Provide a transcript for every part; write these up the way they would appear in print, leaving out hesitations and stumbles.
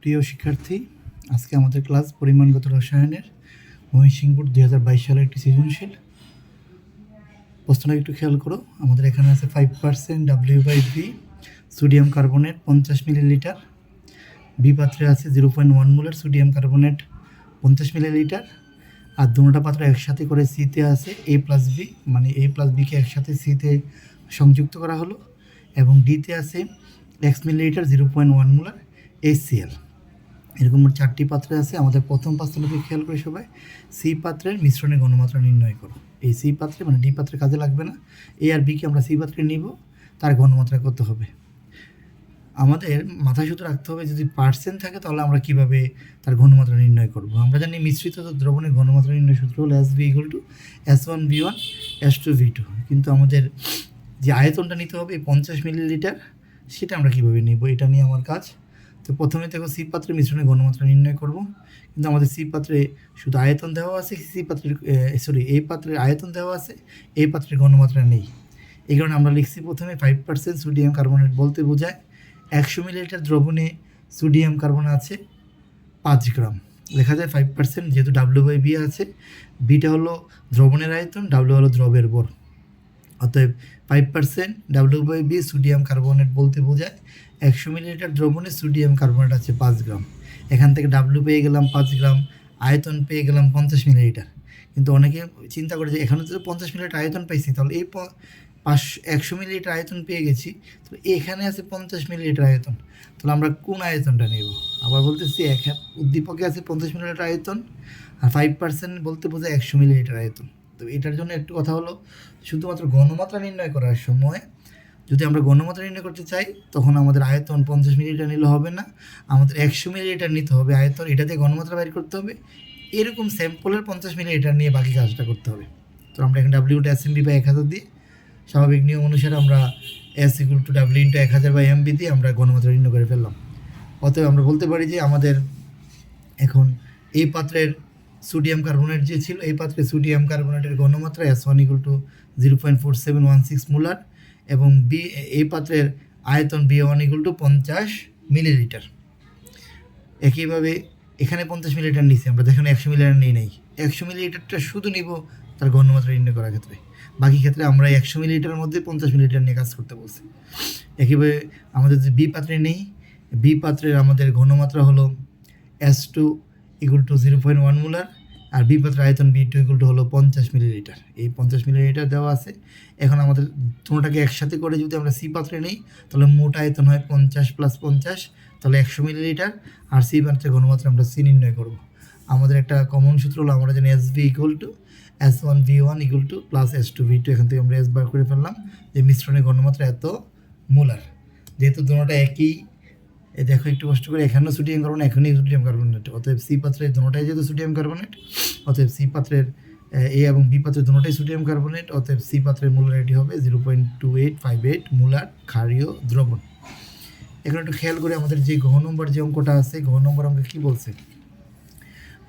প্রিয় শিক্ষার্থী, আজকে আমাদের ক্লাস পরিমাণগত রসায়নের ময়মনসিংহ 2022 সালের একটি সৃজনশীল। প্রশ্নটা একটু খেয়াল করো। আমাদের এখানে আছে 5% W/V sodium carbonate 50 millilitre, B পাত্রে আছে 0.1 মোলার সোডিয়াম কার্বনেট 50 মিলিলিটার, আর দুটো পাত্র একসাথে করে সিতে আছে A+B, মানে A+Bকে একসাথে সিতে সংযুক্ত করা হলো, এবং ডিতে আছে x মিলিলিটার 0.1 মোলার HCl। এরকম চারটি পাত্রে আছে। আমাদের প্রথম পাত্রটাকে খেয়াল করে সবাই, সি পাত্রের মিশ্রণের ঘনমাত্রা নির্ণয় করো। এই সি পাত্রে মানে ডি পাত্রে কাজে লাগবে না, এ আর বিকে আমরা সি পাত্রে নিব, তার ঘনমাত্রা কত হবে। আমাদের মাথায় শুধু রাখতে হবে, যদি পার্সেন্ট থাকে তাহলে আমরা কিভাবে তার ঘনমাত্রা নির্ণয় করব। আমরা জানি মিশ্রিত দ্রবণের ঘনমাত্রা নির্ণয় সূত্র হলো SV = S1V1 S2V2, কিন্তু আমাদের যে আয়তনটা নিতে হবে 50 মিলিলিটার, সেটা আমরা কীভাবে নেব, এটা নিয়ে আমার কাজ। তো প্রথমে দেখো সি পাত্রে মিশ্রণের ঘনমাত্রা নির্ণয় করব, কিন্তু আমাদের সি পাত্রে শুধু আয়তন দেওয়া আছে, সি পাত্রের এই পাত্রের আয়তন দেওয়া আছে, এই পাত্রের ঘনমাত্রা নেই। এই কারণে আমরা লিখছি প্রথমে 5% সোডিয়াম কার্বনেট বলতে বোঝায় 100 মিলিলিটার দ্রবণে সোডিয়াম কার্বন আছে 5 গ্রাম। লেখা যায় 5%, যেহেতু W/B আছে, বিটা হলো দ্রবণের আয়তন, W হলো দ্রবের ভর। অতএব 5% W/B সোডিয়াম কার্বনেট বলতে বোঝায় 100 মিলিলিটার দ্রবণে সোডিয়াম কার্বনেট আছে 5 গ্রাম। এখান থেকে W পেয়ে গেলাম 5 গ্রাম, আয়তন পেয়ে গেলাম 50 মিলিলিটার। কিন্তু অনেকে চিন্তা করে যে এখানে তো 50 মিলিলিটার আয়তন পাইছি, তাহলে এই 100 মিলিলিটার আয়তন পেয়ে গেছি, তো এখানে আছে 50 মিলিলিটার আয়তন, তাহলে আমরা কোন আয়তনটা নেব। আবার বলতেছি, উদ্দীপকে আছে 50 মিলিলিটার আয়তন, আর 5% বলতে বোঝায় 100 মিলিলিটার আয়তন। তো এটার জন্য একটু কথা হলো, শুধুমাত্র ঘনমাত্রা নির্ণয় করার সময় যদি আমরা ঘনমাত্রা নির্ণয় করতে চাই, তখন আমাদের আয়তন 50 মিলিলিটার নিলে হবে না, আমাদের 100 মিলিলিটার নিতে হবে আয়তন, এটা দিয়ে ঘনমাত্রা বাইর করতে হবে। এরকম স্যাম্পলের 50 মিলিলিটার নিয়ে বাকি কাজটা করতে হবে। তো আমরা এখানে W/SMB/1000 দিয়ে, স্বাভাবিক নিয়ম অনুসারে আমরা S = W/1000/MB দিয়ে আমরা ঘনমাত্রা নির্ণয় করে ফেললাম। অতএব আমরা বলতে পারি যে আমাদের এখন এই পাত্রের সোডিয়াম কার্বনেট যে ছিল, এই পাত্রে সোডিয়াম কার্বনেটের ঘনমাত্রা S1 = 0.4716 মোলার, এবং এই পাত্রের আয়তন B1 = 50 মিলিলিটার। একইভাবে এখানে 50 মিলিলিটার নিচ্ছি আমরা, যেখানে 100 মিলিলিটার নিই নাই, 100 মিলিলিটারটা শুধু নিব তার ঘনমাত্রা নির্ণয় করার ক্ষেত্রে। বাকি ক্ষেত্রে আমরা 100 মিলিলিটারের মধ্যে 50 মিলিলিটার নিয়ে কাজ করতে বলছি। একইভাবে আমাদের যে বি পাত্রে নেই, বি পাত্রের আমাদের ঘনমাত্রা হলো S2 = 0.1 মোলার, আর বি পাত্রের আয়তন B2 হলো 50 মিলিলিটার। এই 50 মিলিলিটার দেওয়া আছে। এখন আমাদের দুটোটাকে একসাথে করে যদি আমরা সি পাত্রে নেই, তাহলে মোট আয়তন হয় 50 + 50, তাহলে 100 মিলিলিটার। আর সি পাত্রের ঘনমাত্রা আমরা সি নির্ণয় করব। আমাদের একটা কমন সূত্র হলো, আমরা জানি SV = S1V1 + S2V2। এখান থেকে আমরা S বার করে ফেললাম যে মিশ্রণের ঘনমাত্রা এত মোলার। যেহেতু দুটোটা একই, দেখো একটু কষ্ট করে, এখানেও সোডিয়াম কার্বনেট, এখানেই সোডিয়াম কার্বনেট, অতএব সি পাত্রের দুটোটাই যেহেতু সোডিয়াম কার্বনেট, অতএব সি পাত্রের এ এবং বি পাত্রের দুটোটাই সোডিয়াম কার্বনেট, অতএব সি পাত্রের মোলারিটি হবে 0.2858 মোলার ক্ষারীয় দ্রবণ। এখন একটু খেয়াল করে, আমাদের যে ঘ নম্বর যে অঙ্কটা আছে, ঘ নম্বর অঙ্কে কী বলছে,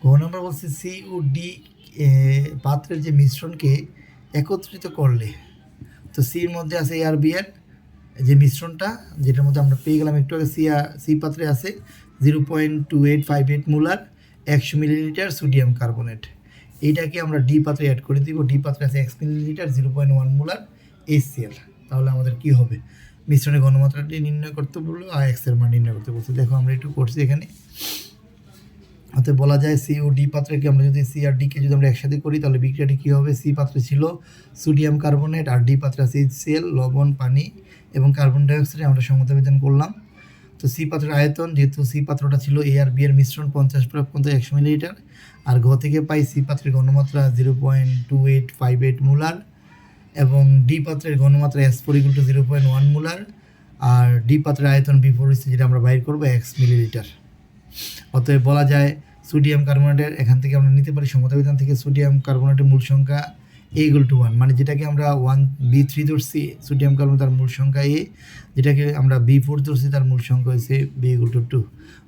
ঘ নম্বর বলছে সি ও ডি পাত্রের যে মিশ্রণকে একত্রিত করলে, তো সির মধ্যে আছে এ আর বি এর যে মিশ্রণটা, যেটার মধ্যে আমরা পেয়ে গেলাম একটু আগে, সি পাত্রে আছে 0.2858 মোলার 100 মিলিলিটার সোডিয়াম কার্বনেট। এইটাকে আমরা ডি পাত্রে অ্যাড করে দিব। ডি পাত্রে আছে 1 মিলিলিটার 0.1 মোলার HCl। তাহলে আমাদের কি হবে, মিশ্রণের ঘনমাত্রাটি নির্ণয় করতে বললো আর এক্স এর মান নির্ণয় করতে বলছে। দেখো আমরা একটু করছি এখানে। অতএব বলা যায় সি ও ডি পাত্রকে আমরা যদি সি আর ডিকে যদি আমরা একসাথে করি, তাহলে বিক্রিয়াটি কী হবে, সি পাত্রে ছিল সোডিয়াম কার্বনেট, আর ডি পাত্রে আছে HCl, লবণ, পানি এবং কার্বন ডাইঅক্সাইড আমরা সমতা বিধান করলাম। তো সি পাত্রের আয়তন, যেহেতু সি পাত্রটা ছিল এ আর বি এর মিশ্রণ 50 + 50 100 মিলিলিটার, আর ঘ থেকে পাই সি পাত্রের ঘনমাত্রা 0.2858 মোলার, এবং ডি পাত্রের ঘনমাত্রা S4 = 0.1 মোলার, আর ডি পাত্রের আয়তন B4 যেটা আমরা বাইর করবো 1 মিলিলিটার। অতএব বলা যায় সোডিয়াম কার্বনেটের, এখান থেকে আমরা নিতে পারি সমতা বিধান থেকে, সোডিয়াম কার্বনেটের মূল সংখ্যা A = 1, মানে যেটাকে আমরা 1B3 ধরছি সোডিয়াম কার্বনেট, তার মূল সংখ্যা A, যেটাকে আমরা B4 ধরছি তার মূল সংখ্যা হয়েছে B = 2।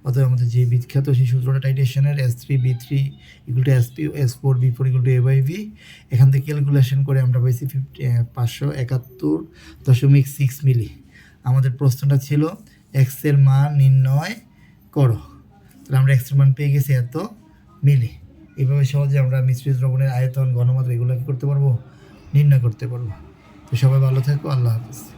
অতএব আমাদের যে বিখ্যাত সেই সূত্রটা টাইটেশনের S3B3 = SP, S4B4 = A/V, এখান থেকে ক্যালকুলেশন করে আমরা পাইছি 571.6 মিলি। আমাদের প্রশ্নটা ছিল এক্স এর মান নির্ণয় করো। তাহলে আমরা এক্সের মান পেয়ে গেছি এত মিলি। এইভাবে সহজে আমরা মিশ্রিত দ্রবণের আয়তন, ঘনমাত্রা এগুলো কি করতে পারবো, নির্ণয় করতে পারবো। তো সবাই ভালো থাকো, আল্লাহ হাফিজ।